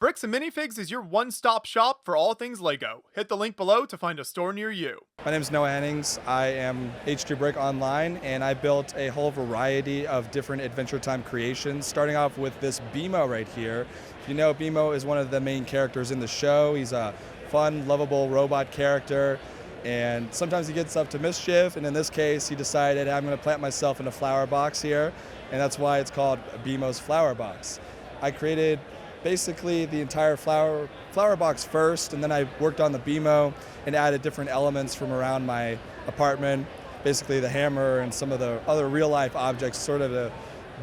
Bricks and Minifigs is your one-stop shop for all things LEGO. Hit the link below to find a store near you. My name is Noah Hennings. I am H2 Brick Online, and I built a whole variety of different Adventure Time creations, starting off with this Bimo right here. If you know, Bimo is one of the main characters in the show. He's a fun, lovable robot character, and sometimes he gets up to mischief, and in this case, he decided, I'm going to plant myself in a flower box here, and that's why it's called Bimo's Flower Box. I created basically the entire flower box first, and then I worked on the Bimo and added different elements from around my apartment, basically the hammer and some of the other real-life objects, sort of to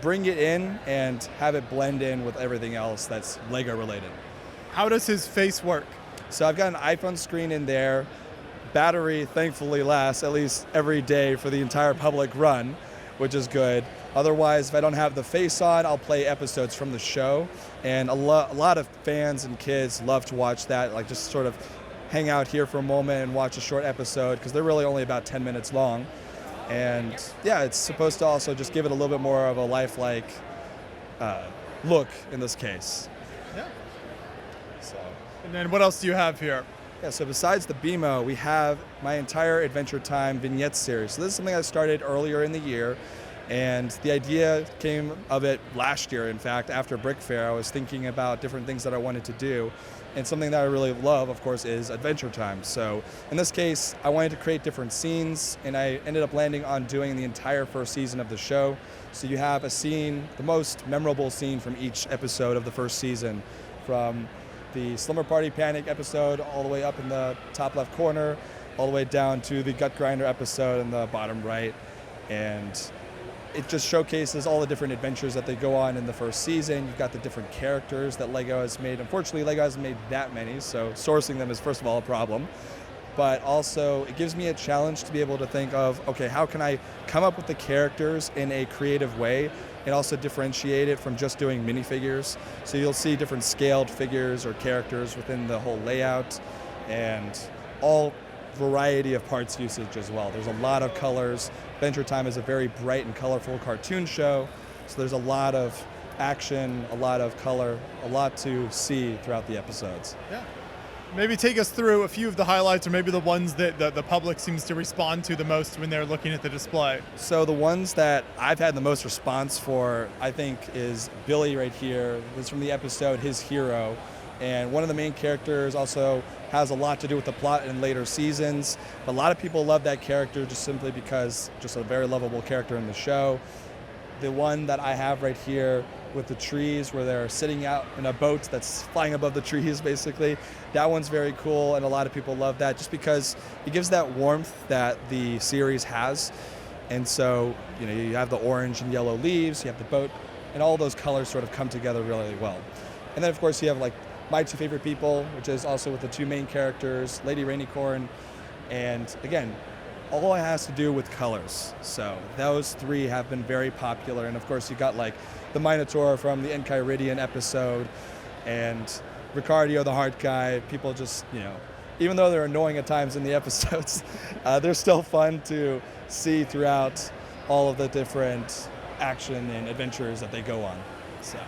bring it in and have it blend in with everything else that's LEGO related. How does his face work? So I've got an iPhone screen in there. Battery thankfully lasts at least every day for the entire public run, which is good. Otherwise, if I don't have the face on, I'll play episodes from the show. And a lot of fans and kids love to watch that, like just sort of hang out here for a moment and watch a short episode, because they're really only about 10 minutes long. And yeah, it's supposed to also just give it a little bit more of a lifelike look in this case. Yeah. So. And then what else do you have here? Yeah, so besides the Bimo, we have my entire Adventure Time vignette series. So this is something I started earlier in the year, and the idea came of it last year. In fact, after BrickFair, I was thinking about different things that I wanted to do, and something that I really love, of course, is Adventure Time. So in this case, I wanted to create different scenes, and I ended up landing on doing the entire first season of the show. So you have a scene, the most memorable scene from each episode of the first season, from the Slumber Party Panic episode all the way up in the top left corner, all the way down to the Gut Grinder episode in the bottom right. And it just showcases all the different adventures that they go on in the first season. You've got the different characters that LEGO has made. Unfortunately, LEGO hasn't made that many, so sourcing them is first of all a problem. But also, it gives me a challenge to be able to think of, okay, how can I come up with the characters in a creative way and also differentiate it from just doing minifigures. So you'll see different scaled figures or characters within the whole layout, and all variety of parts usage as well. There's a lot of colors. Adventure Time is a very bright and colorful cartoon show, so there's a lot of action, a lot of color, a lot to see throughout the episodes. Yeah. Maybe take us through a few of the highlights, or maybe the ones that the public seems to respond to the most when they're looking at the display. So the ones that I've had the most response for, I think, is Billy right here. This is from the episode His Hero. And one of the main characters also has a lot to do with the plot in later seasons. But a lot of people love that character just simply because just a very lovable character in the show. The one that I have right here with the trees, where they're sitting out in a boat that's flying above the trees, basically. That one's very cool, and a lot of people love that just because it gives that warmth that the series has. And so, you know, you have the orange and yellow leaves, you have the boat, and all those colors sort of come together really well. And then, of course, you have like my two favorite people, which is also with the two main characters, Lady Rainicorn, and again, all it has to do with colors. So those three have been very popular. And of course, you got like the Minotaur from the Enchiridion episode, and Ricardio the Heart Guy. People just, you know, even though they're annoying at times in the episodes, they're still fun to see throughout all of the different action and adventures that they go on. So.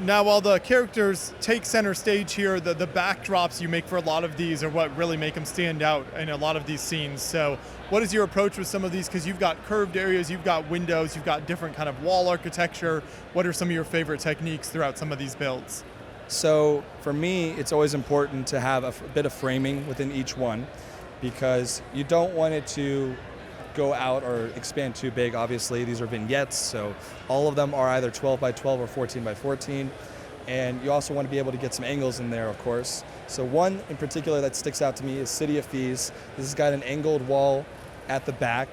Now, while the characters take center stage here, the backdrops you make for a lot of these are what really make them stand out in a lot of these scenes. So what is your approach with some of these? Because you've got curved areas, you've got windows, you've got different kind of wall architecture. What are some of your favorite techniques throughout some of these builds? So for me, it's always important to have a bit of framing within each one, because you don't want it to go out or expand too big. Obviously, these are vignettes, so all of them are either 12 by 12 or 14 by 14. And you also want to be able to get some angles in there, of course. So one in particular that sticks out to me is City of Thieves. This has got an angled wall at the back,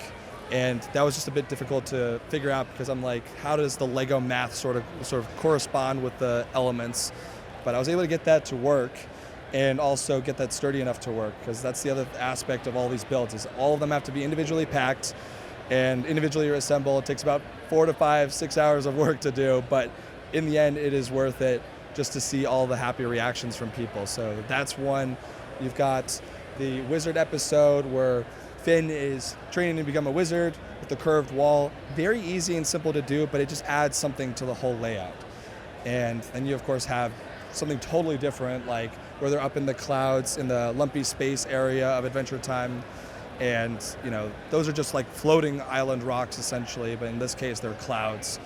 and that was just a bit difficult to figure out because I'm like, how does the LEGO math sort of correspond with the elements? But I was able to get that to work, and also get that sturdy enough to work, because that's the other aspect of all these builds, is all of them have to be individually packed and individually assembled. It takes about 4 to 5, 6 hours of work to do, but in the end it is worth it just to see all the happy reactions from people. So that's one. You've got the wizard episode where Finn is training to become a wizard with the curved wall. Very easy and simple to do, but it just adds something to the whole layout. And then you of course have something totally different, like where they're up in the clouds in the lumpy space area of Adventure Time. And those are just like floating island rocks essentially, but in this case they're clouds.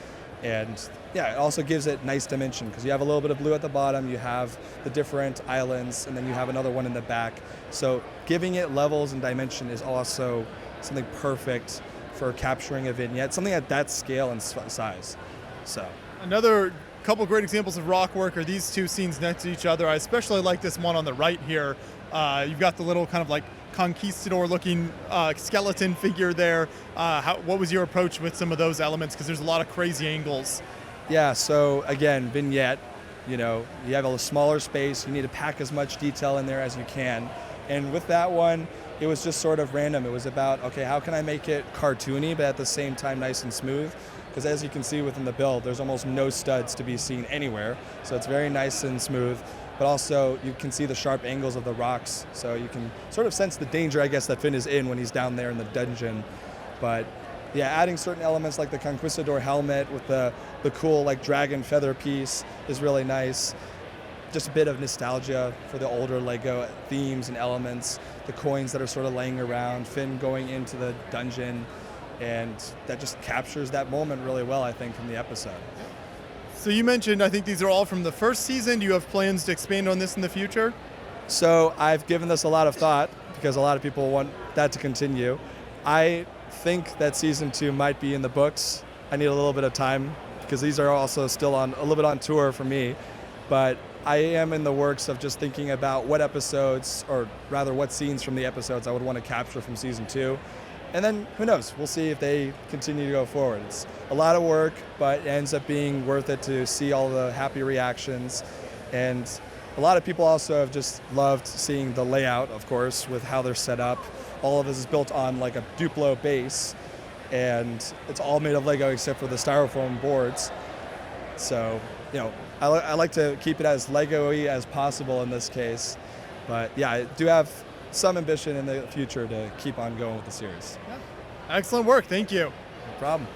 And yeah, it also gives it nice dimension because you have a little bit of blue at the bottom, you have the different islands, and then you have another one in the back. So giving it levels and dimension is also something perfect for capturing a vignette, something at that scale and size. So another couple great examples of rock work are these two scenes next to each other. I especially like this one on the right here. You've got the little kind of like conquistador-looking skeleton figure there. What was your approach with some of those elements? Because there's a lot of crazy angles. Yeah, so again, vignette, you have a smaller space, you need to pack as much detail in there as you can. And with that one, it was just sort of random. It was about, okay, how can I make it cartoony, but at the same time nice and smooth? Because as you can see within the build, there's almost no studs to be seen anywhere. So it's very nice and smooth. But also you can see the sharp angles of the rocks, so you can sort of sense the danger, I guess, that Finn is in when he's down there in the dungeon. But yeah, adding certain elements like the conquistador helmet with the cool like dragon feather piece is really nice. Just a bit of nostalgia for the older Lego themes and elements, the coins that are sort of laying around, Finn going into the dungeon, and that just captures that moment really well, I think, from the episode. So you mentioned, I think these are all from the first season. Do you have plans to expand on this in the future? So I've given this a lot of thought because a lot of people want that to continue. I think that season 2 might be in the books. I need a little bit of time because these are also still a little bit on tour for me. But I am in the works of just thinking about what episodes, or rather what scenes from the episodes I would want to capture from season 2. And then who knows, we'll see if they continue to go forward. It's a lot of work, but it ends up being worth it to see all the happy reactions. And a lot of people also have just loved seeing the layout, of course, with how they're set up. All of this is built on like a Duplo base, and it's all made of Lego except for the styrofoam boards. So, I like to keep it as Lego-y as possible in this case. But yeah, I do have some ambition in the future to keep on going with the series. Yeah. Excellent work. Thank you. No problem.